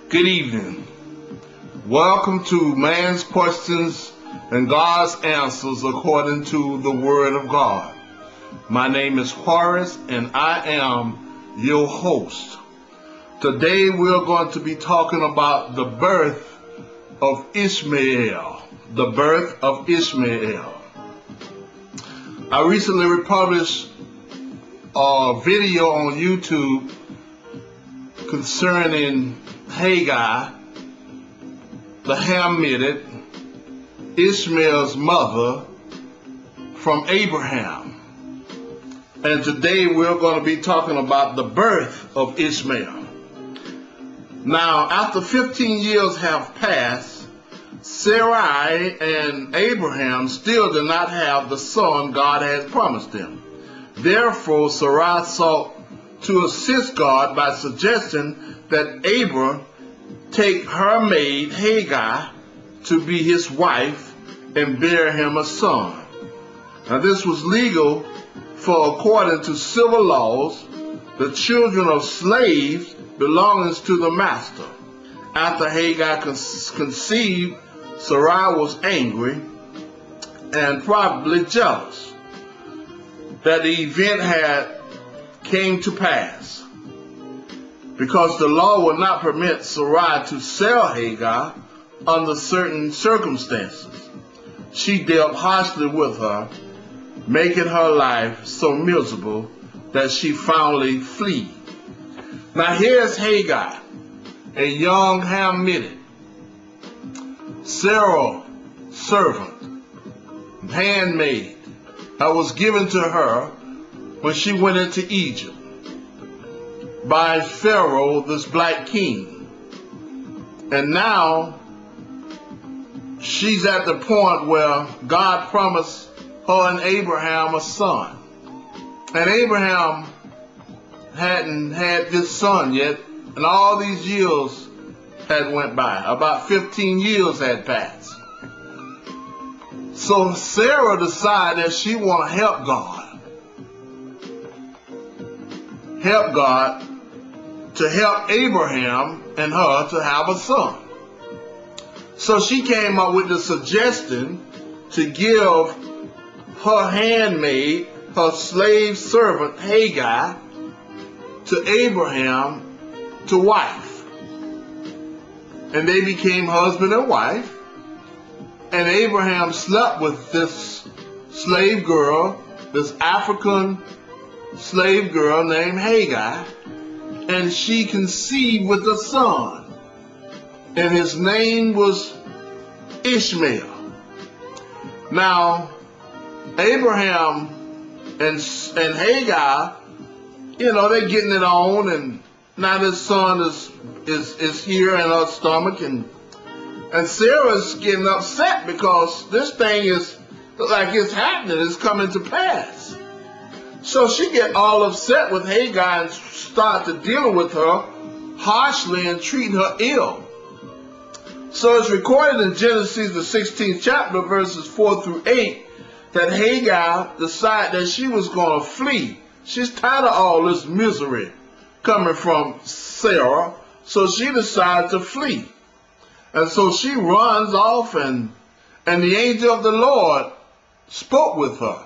Good evening. Welcome to Man's Questions and God's Answers according to the Word of God. My name is Horace and I am your host. Today we're going to be talking about the birth of Ishmael. The birth of Ishmael. I recently republished a video on YouTube concerning Hagar, the Hamitic, Ishmael's mother, from Abraham. And today we're going to be talking about the birth of Ishmael. Now, after 15 years have passed, Sarai and Abraham still did not have the son God had promised them. Therefore, Sarai sought to assist God by suggesting that Abram take her maid Hagar to be his wife and bear him a son. Now this was legal, for according to civil laws, the children of slaves belonging to the master. After Hagar conceived, Sarai was angry and probably jealous that the event had came to pass, because the law would not permit Sarai to sell Hagar under certain circumstances. She dealt harshly with her, making her life so miserable that she finally fled. Now here's Hagar, a young Hamitic, Sarah servant, handmaid, that was given to her when she went into Egypt by Pharaoh, this black king. And now she's at the point where God promised her and Abraham a son. And Abraham hadn't had this son yet, and all these years had went by. About 15 years had passed. So Sarah decided that she want to help God. Help God to help Abraham and her to have a son. So she came up with the suggestion to give her handmaid, her slave servant Hagar, to Abraham to wife. And they became husband and wife. And Abraham slept with this slave girl, this African slave girl named Hagar, and she conceived with a son, and his name was Ishmael. Now, Abraham and Hagar, they're getting it on, and now this son is here in her stomach, and Sarah's getting upset because this thing is like it's happening, it's coming to pass. So she get all upset with Hagar and start to deal with her harshly and treating her ill. So it's recorded in Genesis, the 16th chapter, verses 4 through 8, that Hagar decided that she was going to flee. She's tired of all this misery coming from Sarah, so she decided to flee. And so she runs off, and the angel of the Lord spoke with her.